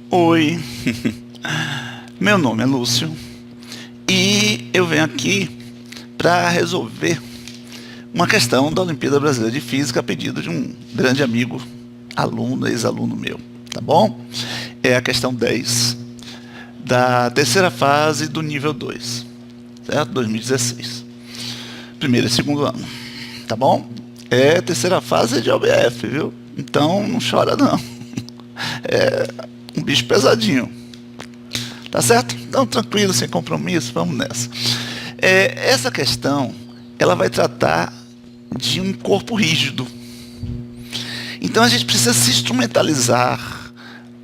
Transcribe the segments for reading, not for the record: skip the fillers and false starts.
Oi, meu nome é Lúcio e eu venho aqui para resolver uma questão da Olimpíada Brasileira de Física a pedido de um grande amigo, aluno, ex-aluno meu, tá bom? É a questão 10 da terceira fase do nível 2, certo? 2016. Primeiro e segundo ano, tá bom? É a terceira fase de OBF, viu? Então não chora não. É um bicho pesadinho. Tá certo? Então tranquilo, sem compromisso, vamos nessa. Essa questão, ela vai tratar de um corpo rígido. Então a gente precisa se instrumentalizar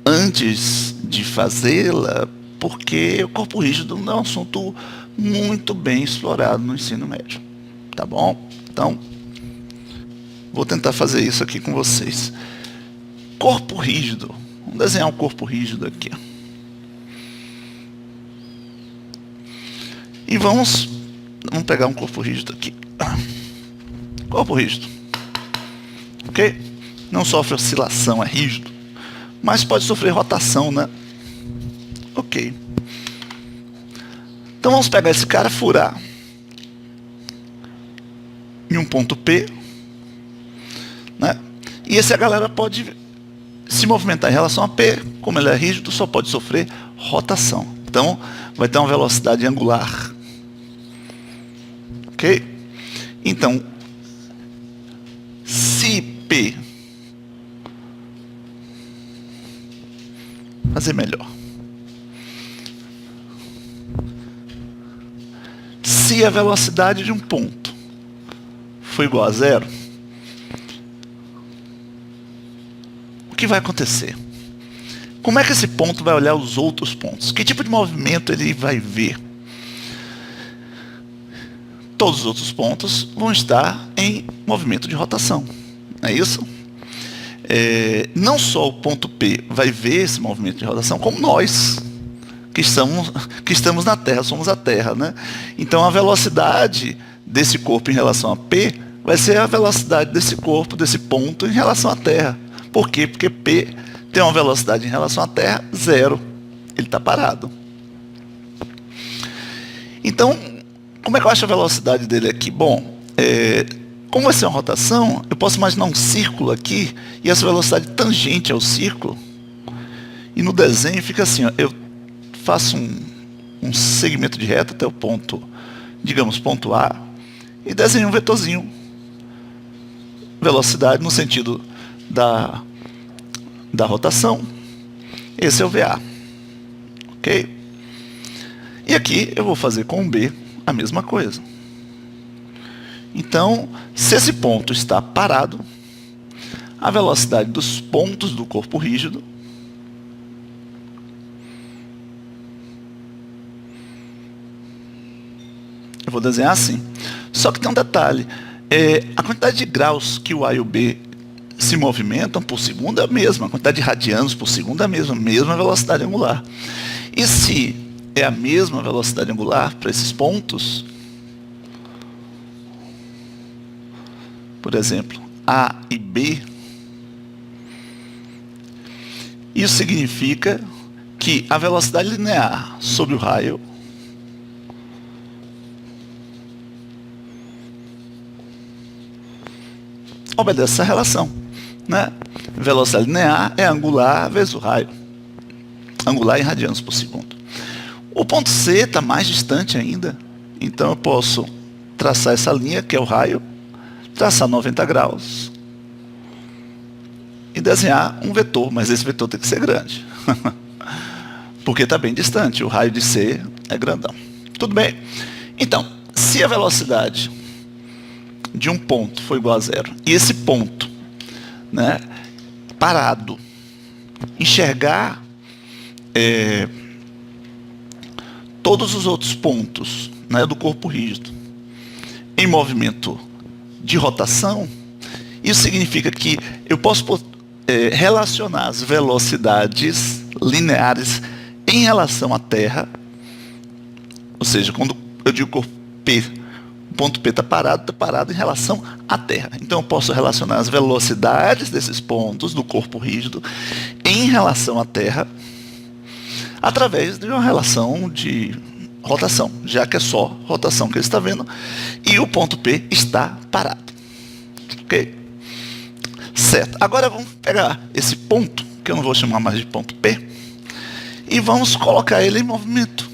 antes de fazê-la, porque o corpo rígido não é um assunto muito bem explorado no ensino médio. Tá bom? Então, vou tentar fazer isso aqui com vocês. Corpo rígido. Vamos desenhar um corpo rígido aqui. E vamos pegar um corpo rígido aqui. Corpo rígido. Ok? Não sofre oscilação, é rígido. Mas pode sofrer rotação, né? Ok. Então vamos pegar esse cara, furar em um ponto P, né? E essa galera pode se movimentar em relação a P, como ele é rígido, só pode sofrer rotação. Então vai ter uma velocidade angular. Ok? Então, se P, fazer melhor. Se a velocidade de um ponto for igual a zero, o que vai acontecer? Como é que esse ponto vai olhar os outros pontos? Que tipo de movimento ele vai ver? Todos os outros pontos vão estar em movimento de rotação. Não é isso? Não só o ponto P vai ver esse movimento de rotação, como nós, que estamos na Terra, somos a Terra, né? Então a velocidade desse corpo em relação a P vai ser a velocidade desse corpo, desse ponto, em relação à Terra. Por quê? Porque P tem uma velocidade em relação à Terra zero. Ele está parado. Então, como é que eu acho a velocidade dele aqui? Bom, como vai ser uma rotação, eu posso imaginar um círculo aqui e essa velocidade tangente ao círculo. E no desenho fica assim, ó, eu faço um segmento de reta até o ponto, digamos, ponto A, e desenho um vetorzinho. Velocidade no sentido da rotação. Esse é o VA. Ok? E aqui eu vou fazer com o B a mesma coisa. Então, se esse ponto está parado, a velocidade dos pontos do corpo rígido eu vou desenhar assim. Só que tem um detalhe. A quantidade de graus que o A e o B se movimentam por segundo é a mesma. A quantidade de radianos por segundo é a mesma velocidade angular. E se é a mesma velocidade angular para esses pontos, por exemplo, A e B, isso significa que a velocidade linear sobre o raio obedece essa relação, né? Velocidade linear é angular vezes o raio. Angular em radianos por segundo. O ponto C está mais distante ainda, então eu posso traçar essa linha, que é o raio, traçar 90 graus e desenhar um vetor, mas esse vetor tem que ser grande, porque está bem distante, o raio de C é grandão. Tudo bem? Então, se a velocidade de um ponto for igual a zero, e esse ponto, né, parado, enxergar todos os outros pontos, né, do corpo rígido em movimento de rotação, isso significa que eu posso relacionar as velocidades lineares em relação à Terra, ou seja, quando eu digo corpo P, o ponto P está parado em relação à Terra. Então eu posso relacionar as velocidades desses pontos do corpo rígido em relação à Terra através de uma relação de rotação, já que é só rotação que ele está vendo, e o ponto P está parado. Ok? Certo. Agora vamos pegar esse ponto, que eu não vou chamar mais de ponto P, e vamos colocar ele em movimento.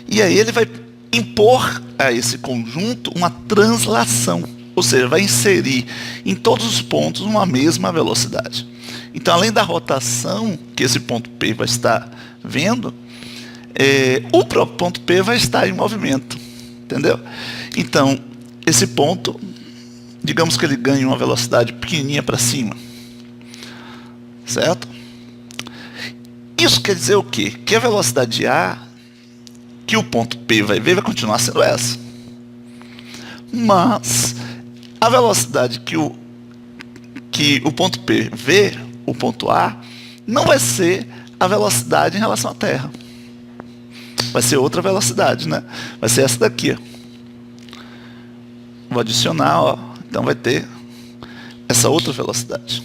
E aí ele vai impor a esse conjunto uma translação, ou seja, vai inserir em todos os pontos uma mesma velocidade. Então, além da rotação que esse ponto P vai estar vendo, o próprio ponto P vai estar em movimento, entendeu? Então, esse ponto, digamos que ele ganhe uma velocidade pequenininha para cima, certo? Isso quer dizer o quê? Que a velocidade A que o ponto P vai ver vai continuar sendo essa. Mas a velocidade que o ponto P vê, o ponto A, não vai ser a velocidade em relação à Terra. Vai ser outra velocidade, né? Vai ser essa daqui, ó. Vou adicionar, ó. Então vai ter essa outra velocidade.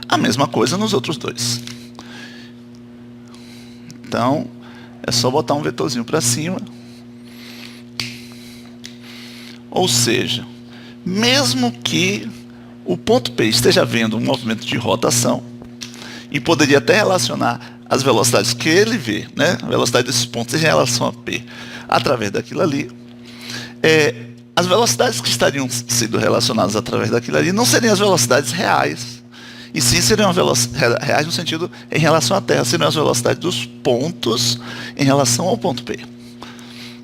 A mesma coisa nos outros dois. Então, é só botar um vetorzinho para cima. Ou seja, mesmo que o ponto P esteja vendo um movimento de rotação, e poderia até relacionar as velocidades que ele vê, né, a velocidade desses pontos em relação a P, através daquilo ali, as velocidades que estariam sendo relacionadas através daquilo ali não seriam as velocidades reais, e sim seriam reais no sentido em relação à Terra, seriam as velocidades dos pontos em relação ao ponto P.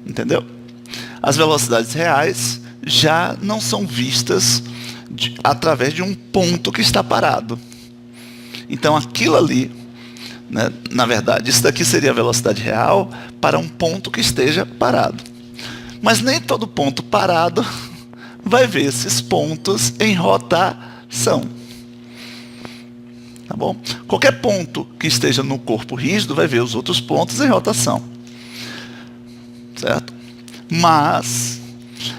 Entendeu? As velocidades reais já não são vistas através de um ponto que está parado. Então aquilo ali, né, na verdade, isso daqui seria a velocidade real para um ponto que esteja parado. Mas nem todo ponto parado vai ver esses pontos em rotação. Tá bom? Qualquer ponto que esteja no corpo rígido vai ver os outros pontos em rotação. Certo? Mas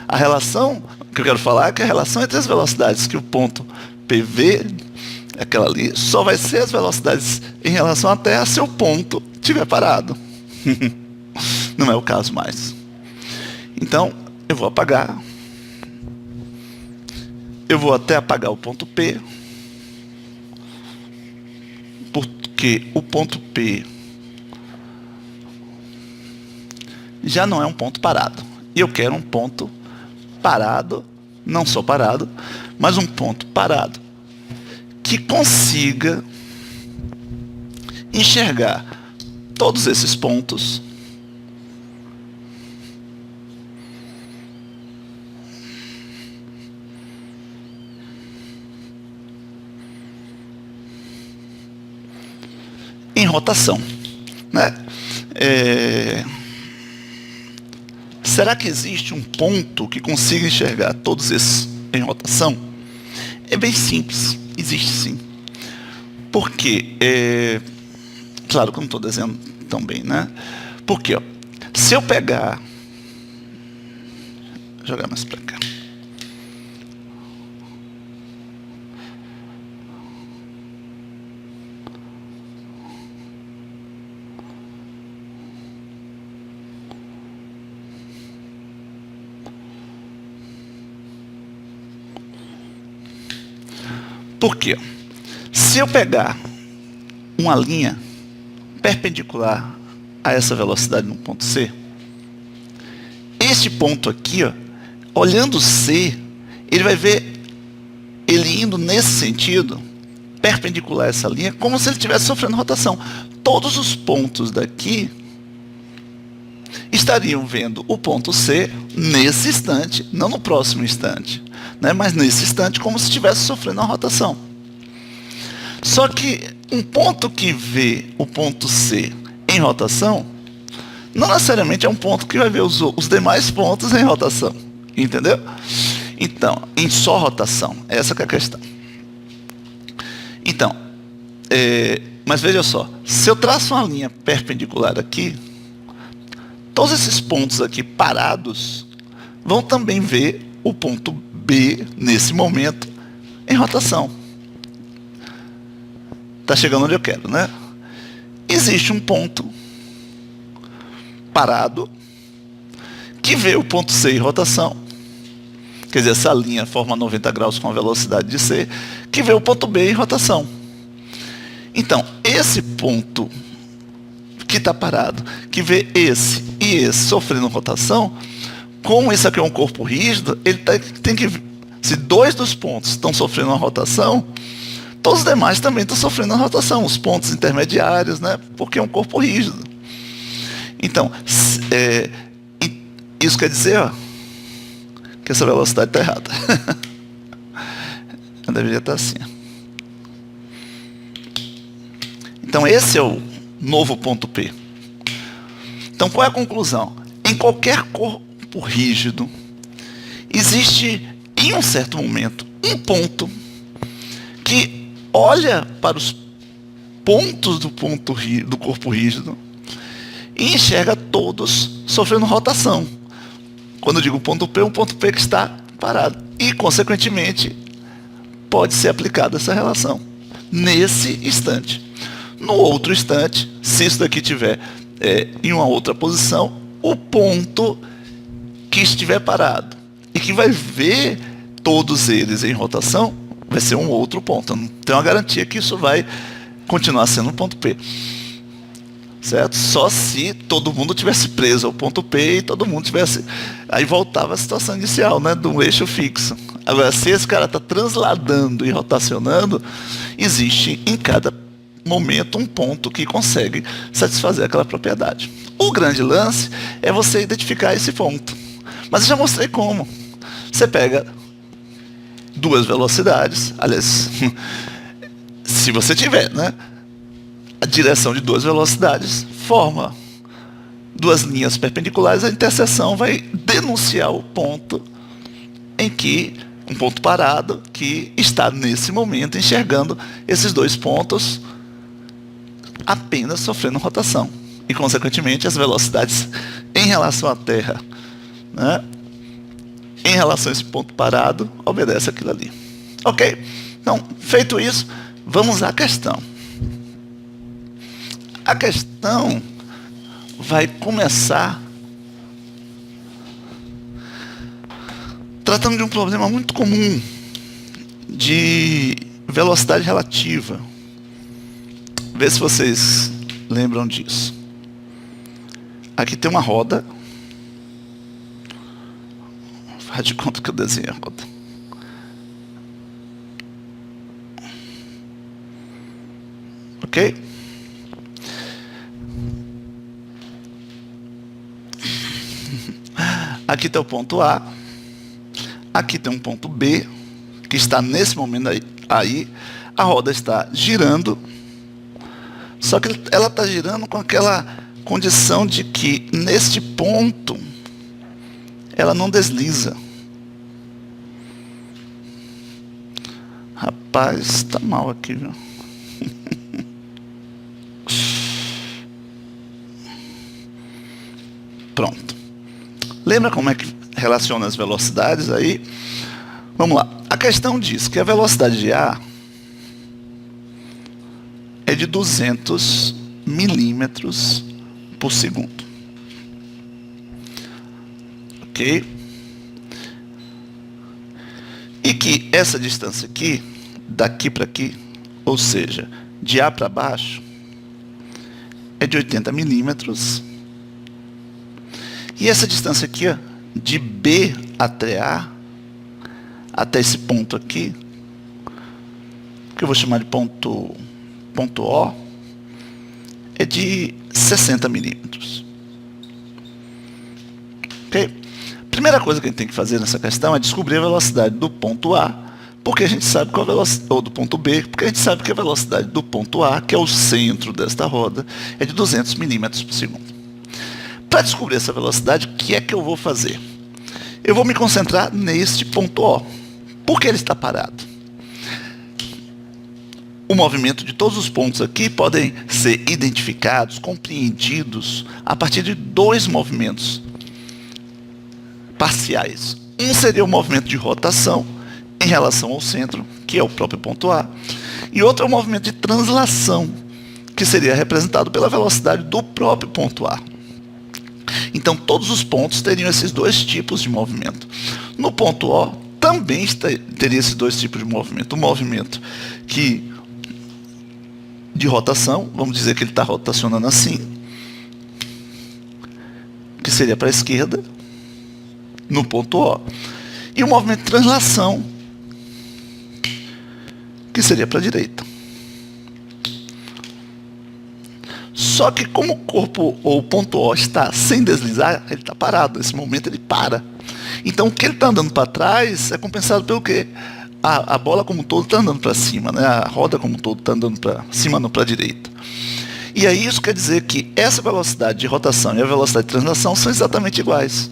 a relação que eu quero falar é que a relação entre as velocidades que o ponto PV, aquela ali, só vai ser as velocidades em relação à Terra se o ponto estiver parado. Não é o caso mais. Então, eu vou apagar. Eu vou até apagar o ponto P, porque o ponto P já não é um ponto parado. E eu quero um ponto parado, não só parado, mas um ponto parado que consiga enxergar todos esses pontos em rotação, né? Será que existe um ponto que consiga enxergar todos esses em rotação? É bem simples, existe sim. Porque, claro que eu não estou desenhando tão bem, né? Porque, ó, se eu pegar, jogar mais para cá. Por quê? Se eu pegar uma linha perpendicular a essa velocidade no ponto C, este ponto aqui, ó, olhando C, ele vai ver ele indo nesse sentido, perpendicular a essa linha, como se ele estivesse sofrendo rotação. Todos os pontos daqui estariam vendo o ponto C nesse instante, não no próximo instante, né? Mas nesse instante como se estivesse sofrendo uma rotação. Só que um ponto que vê o ponto C em rotação, não necessariamente é um ponto que vai ver os demais pontos em rotação, entendeu? Então, em só rotação, essa que é a questão. Então, mas veja só, se eu traço uma linha perpendicular aqui, todos esses pontos aqui parados vão também ver o ponto B, nesse momento, em rotação. está chegando onde eu quero, né? Existe um ponto parado que vê o ponto C em rotação. Quer dizer, essa linha forma 90 graus com a velocidade de C, que vê o ponto B em rotação. Então, esse ponto que está parado, que vê esse e esse sofrendo rotação, como isso aqui é um corpo rígido, ele tem que... Se dois dos pontos estão sofrendo uma rotação, todos os demais também estão sofrendo uma rotação, os pontos intermediários, né? Porque é um corpo rígido. Então, isso quer dizer, ó, que essa velocidade está errada. Eu deveria estar assim. Então, esse é o novo ponto P. Então, qual é a conclusão? Em qualquer corpo rígido, existe, em um certo momento, um ponto que olha para os pontos do corpo rígido e enxerga todos sofrendo rotação. Quando eu digo ponto P, um ponto P que está parado. E, consequentemente, pode ser aplicada essa relação nesse instante. No outro instante, se isso daqui estiver em uma outra posição, o ponto que estiver parado e que vai ver todos eles em rotação vai ser um outro ponto. Eu não tenho uma garantia que isso vai continuar sendo um ponto P. Certo? Só se todo mundo tivesse preso ao ponto P e todo mundo tivesse... Aí voltava a situação inicial, né? Do eixo fixo. Agora, se esse cara está transladando e rotacionando, existe em cada momento um ponto que consegue satisfazer aquela propriedade. O grande lance é você identificar esse ponto. Mas eu já mostrei como. Você pega duas velocidades, aliás, se você tiver, né? A direção de duas velocidades forma duas linhas perpendiculares, a interseção vai denunciar o ponto em que, um ponto parado, que está nesse momento enxergando esses dois pontos apenas sofrendo rotação. E, consequentemente, as velocidades em relação à Terra, né, em relação a esse ponto parado, obedece aquilo ali. Ok? Então, feito isso, vamos à questão. A questão vai começar tratando de um problema muito comum de velocidade relativa. Vê se vocês lembram disso. Aqui tem uma roda. Faz de conta que eu desenhei a roda. Ok? Aqui tem o ponto A. Aqui tem um ponto B, que está nesse momento aí. A roda está girando. Só que ela está girando com aquela condição de que, neste ponto, ela não desliza. Rapaz, está mal aqui, viu? Pronto. Lembra como é que relaciona as velocidades aí? Vamos lá. A questão diz que a velocidade de A é de 200 milímetros por segundo. Ok? E que essa distância aqui, daqui para aqui, ou seja, de A para baixo, é de 80 milímetros. E essa distância aqui, ó, de B até A, até esse ponto aqui, que eu vou chamar de ponto O, é de 60 milímetros. Ok? Primeira coisa que a gente tem que fazer nessa questão é descobrir a velocidade do ponto A, porque a gente sabe qual a velocidade, ou do ponto B, porque a gente sabe que a velocidade do ponto A, que é o centro desta roda, é de 200 milímetros por segundo. Para descobrir essa velocidade, o que é que eu vou fazer? Eu vou me concentrar neste ponto O. Por que ele está parado? O movimento de todos os pontos aqui podem ser identificados, compreendidos, a partir de dois movimentos parciais. Um seria o movimento de rotação em relação ao centro, que é o próprio ponto A. E outro é o movimento de translação, que seria representado pela velocidade do próprio ponto A. Então todos os pontos teriam esses dois tipos de movimento. No ponto O também teria esses dois tipos de movimento. Um movimento de rotação, vamos dizer que ele está rotacionando assim, que seria para a esquerda, no ponto O. E um movimento de translação, que seria para a direita. Só que como o corpo ou o ponto O está sem deslizar, ele está parado. Nesse momento ele para. Então o que ele está andando para trás é compensado pelo quê? A bola como um todo está andando para cima, né? A roda como um todo está andando para cima, não para a direita. E aí isso quer dizer que essa velocidade de rotação e a velocidade de translação são exatamente iguais.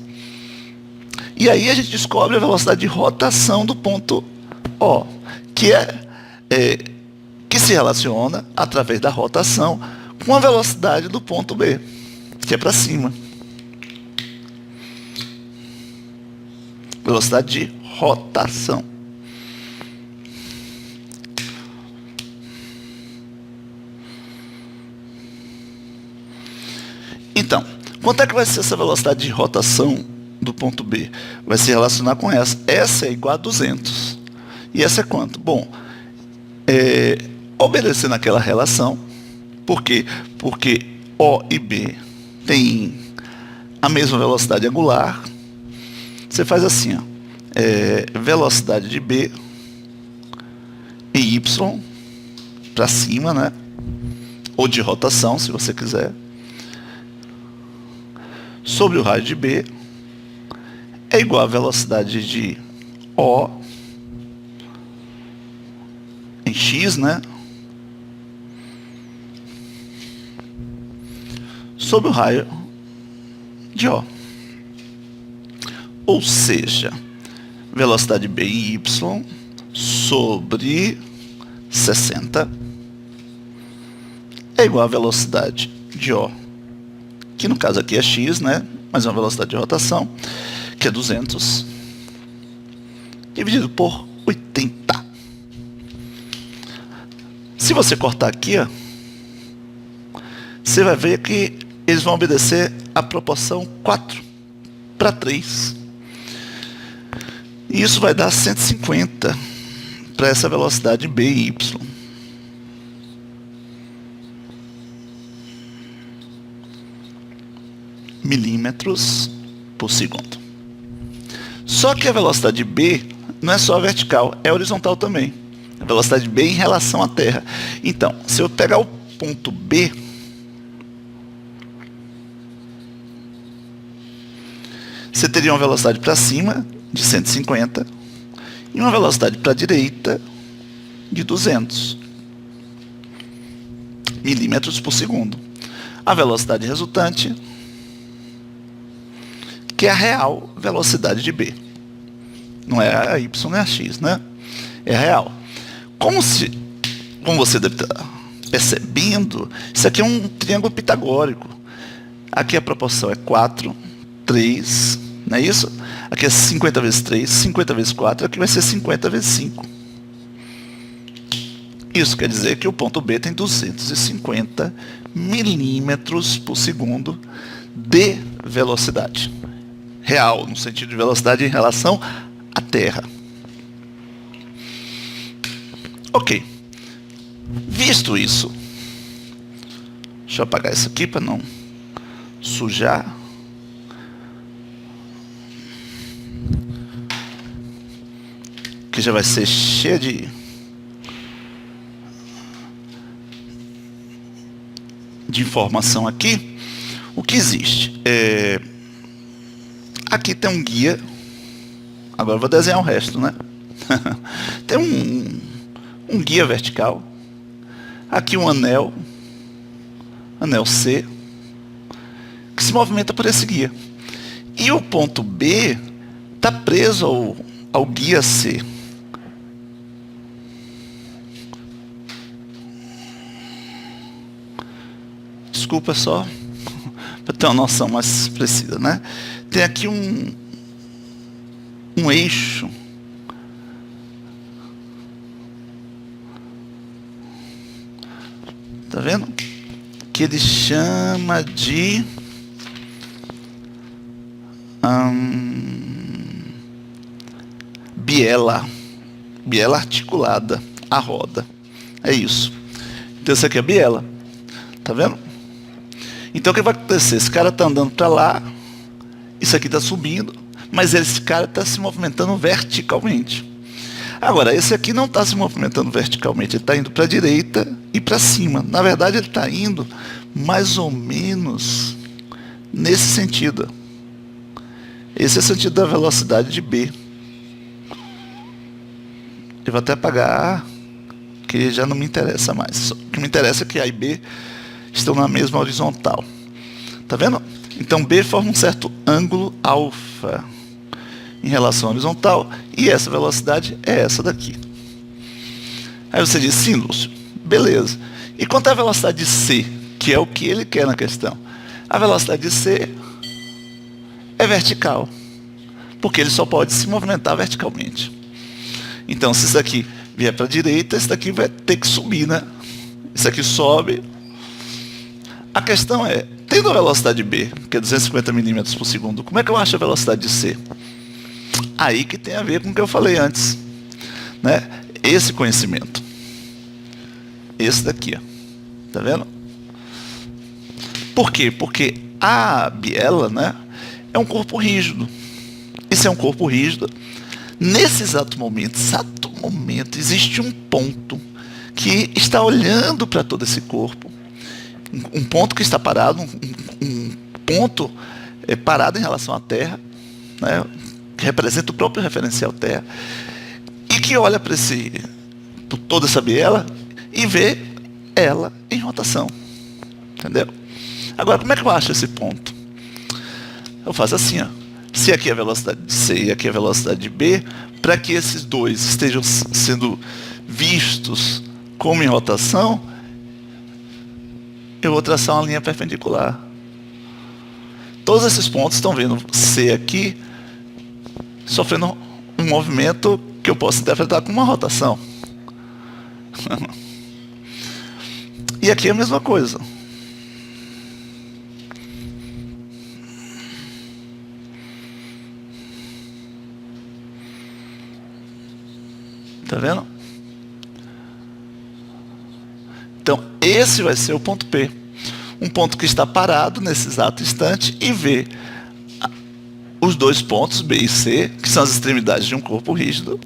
E aí a gente descobre a velocidade de rotação do ponto O, que se relaciona através da rotação com a velocidade do ponto B, que é para cima. Velocidade de rotação. Então, quanto é que vai ser essa velocidade de rotação do ponto B? Vai se relacionar com essa. Essa é igual a 200. E essa é quanto? Bom, obedecendo aquela relação, por quê? Porque O e B têm a mesma velocidade angular. Você faz assim, ó, velocidade de B em Y para cima, né? Ou de rotação, se você quiser, sobre o raio de B é igual a velocidade de O em X, né? Sobre o raio de O. Ou seja, velocidade B em Y sobre 60 é igual a velocidade de O, que no caso aqui é x, né? Mas é uma velocidade de rotação, que é 200, dividido por 80. Se você cortar aqui, ó, você vai ver que eles vão obedecer a proporção 4:3. E isso vai dar 150 para essa velocidade B e Y. Milímetros por segundo. Só que a velocidade B não é só vertical, é horizontal também. A velocidade B em relação à Terra. Então, se eu pegar o ponto B, você teria uma velocidade para cima de 150 e uma velocidade para a direita de 200 milímetros por segundo. A velocidade resultante, que é a real velocidade de B. Não é a Y nem a X, né? É a real. Como você deve estar percebendo, isso aqui é um triângulo pitagórico. Aqui a proporção é 4, 3, não é isso? Aqui é 50 vezes 3, 50 vezes 4, aqui vai ser 50 vezes 5. Isso quer dizer que o ponto B tem 250 milímetros por segundo de velocidade. Real, no sentido de velocidade em relação à Terra. Ok. Visto isso, deixa eu apagar isso aqui para não sujar. Que já vai ser cheia de informação aqui. O que existe? Aqui tem um guia. Agora eu vou desenhar o resto, né? Tem um guia vertical. Aqui um anel C, que se movimenta por esse guia. E o ponto B está preso ao guia C. Desculpa só, para ter uma noção mais precisa, né? Tem aqui um eixo Tá vendo? Que ele chama de biela. Biela articulada, a roda. É isso. Então isso aqui é biela. Tá vendo? Então o que vai acontecer? Esse cara tá andando para lá, isso aqui tá subindo, mas esse cara tá se movimentando verticalmente. Agora, esse aqui não está se movimentando verticalmente, ele está indo para a direita e para cima. Na verdade, ele está indo mais ou menos nesse sentido. Esse é o sentido da velocidade de B. Eu vou até apagar A, que já não me interessa mais. O que me interessa é que A e B estão na mesma horizontal. Tá vendo? Então B forma um certo ângulo alfa em relação à horizontal, e essa velocidade é essa daqui. Aí você diz, sim, Lúcio, beleza. E quanto à velocidade de C, que é o que ele quer na questão? A velocidade de C é vertical, porque ele só pode se movimentar verticalmente. Então, se isso aqui vier para a direita, isso daqui vai ter que subir, né? Isso aqui sobe. A questão é, tendo a velocidade B, que é 250 milímetros por segundo, como é que eu acho a velocidade de C? Aí que tem a ver com o que eu falei antes, né? Esse conhecimento, esse daqui, ó. Tá vendo? Por quê? Porque a biela, né, é um corpo rígido. Isso é um corpo rígido. Nesse exato momento, existe um ponto que está olhando para todo esse corpo, um ponto que está parado, um ponto parado em relação à Terra, né? Que representa o próprio referencial Terra, e que olha para toda essa biela e vê ela em rotação. Entendeu? Agora, como é que eu acho esse ponto? Eu faço assim, ó. Se aqui é a velocidade de C e aqui é a velocidade de B, para que esses dois estejam sendo vistos como em rotação, eu vou traçar uma linha perpendicular. Todos esses pontos estão vendo C aqui sofrendo um movimento que eu posso interpretar como uma rotação. E aqui é a mesma coisa. Tá vendo? Então, esse vai ser o ponto P. Um ponto que está parado nesse exato instante e vê os dois pontos, B e C, que são as extremidades de um corpo rígido,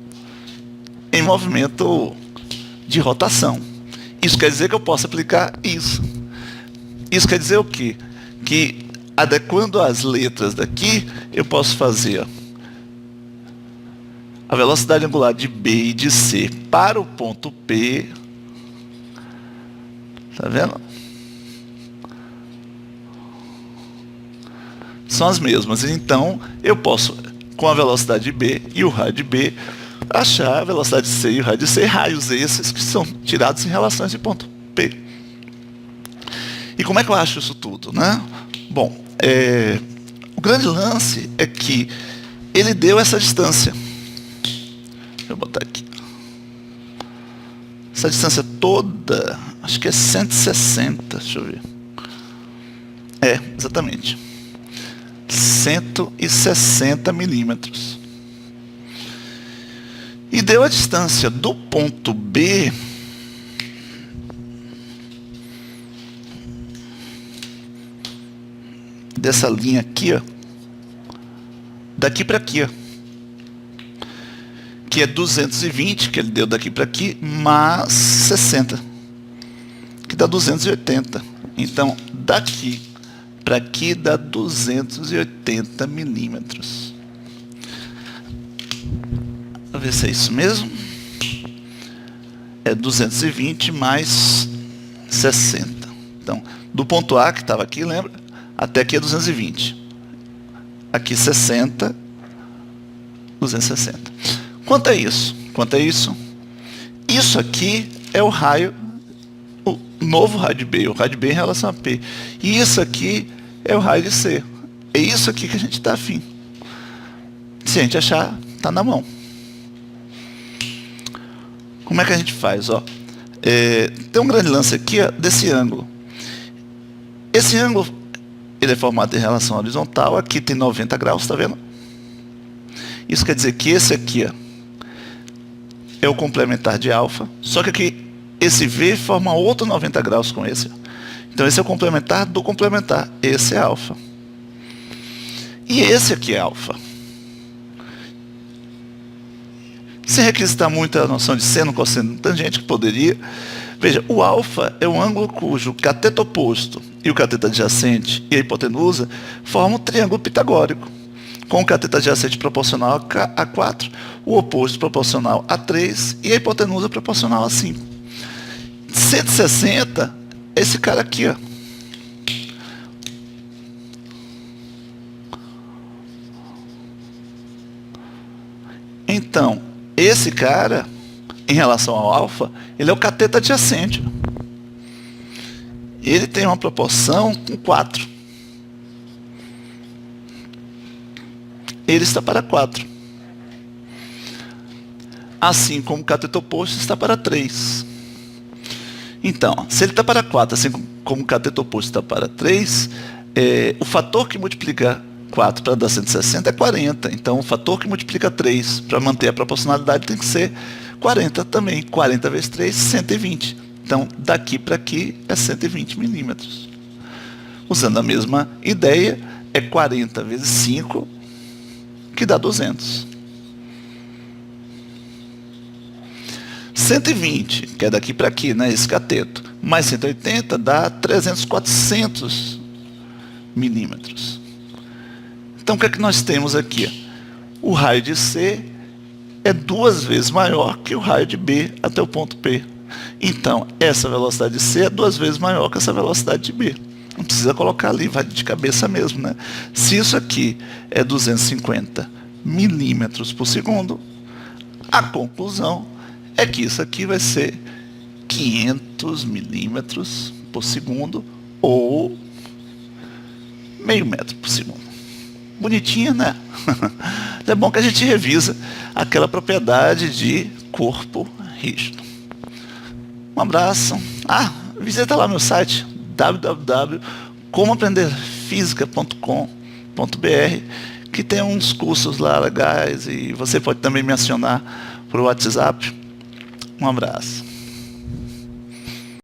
em movimento de rotação. Isso quer dizer que eu posso aplicar isso. Isso quer dizer o quê? Que, adequando as letras daqui, eu posso fazer a velocidade angular de B e de C para o ponto P. Tá vendo? São as mesmas. Então, eu posso, com a velocidade de B e o raio de B, achar a velocidade de C e o raio de C, raios esses que são tirados em relação a esse ponto P. E como é que eu acho isso tudo, né? Bom, o grande lance é que ele deu essa distância. Deixa eu botar aqui. Essa distância toda, acho que é 160, deixa eu ver. Exatamente. 160 milímetros. E deu a distância do ponto B dessa linha aqui, ó, daqui para aqui, ó, que é 220, que ele deu daqui para aqui, mais 60, que dá 280. Então, daqui para aqui dá 280 milímetros. Vou ver se é isso mesmo. É 220 mais 60. Então, do ponto A, que estava aqui, lembra? Até aqui é 220. Aqui 60, 260. Quanto é isso? Isso aqui é o raio, o novo raio de B, o raio de B em relação a P. E isso aqui é o raio de C. É isso aqui que a gente está afim. Se a gente achar, está na mão. Como é que a gente faz? Ó, Tem um grande lance aqui, ó, desse ângulo. Esse ângulo, ele é formado em relação horizontal. Aqui tem 90 graus, tá vendo? Isso quer dizer que esse aqui, ó, é o complementar de alfa. Só que aqui, esse V forma outro 90 graus com esse. Então esse é o complementar do complementar. Esse é alfa. E esse aqui é alfa. Sem requisitar muito a noção de seno, cosseno, tangente, que poderia. Veja, o alfa é um ângulo cujo cateto oposto e o cateto adjacente e a hipotenusa formam um triângulo pitagórico, com o cateto adjacente proporcional a 4, o oposto proporcional a 3 e a hipotenusa proporcional a 5. 160 é esse cara aqui, ó. Então, esse cara, em relação ao alfa, ele é o cateto adjacente. Ele tem uma proporção com 4. Ele está para 4. Assim como o cateto oposto está para 3. Então, se ele está para 4, assim como o cateto oposto está para 3, o fator que multiplica 4 para dar 160 é 40. Então, o fator que multiplica 3 para manter a proporcionalidade tem que ser 40 também. 40 vezes 3, 120. Então, daqui para aqui é 120 milímetros. Usando a mesma ideia, é 40 vezes 5, que dá 200. 120, que é daqui para aqui, né, esse cateto, mais 180 dá 300, 400 milímetros. Então, o que é que nós temos aqui? O raio de C é 2 vezes maior que o raio de B até o ponto P. Então, essa velocidade de C é 2 vezes maior que essa velocidade de B. Não precisa colocar ali, vai de cabeça mesmo, né? Se isso aqui é 250 milímetros por segundo, a conclusão é que isso aqui vai ser 500 milímetros por segundo ou meio metro por segundo. Bonitinha, né? É bom que a gente revisa aquela propriedade de corpo rígido. Um abraço. Visita lá meu site www.comoaprenderfisica.com.br, que tem uns cursos lá legais e você pode também me acionar por WhatsApp. Um abraço.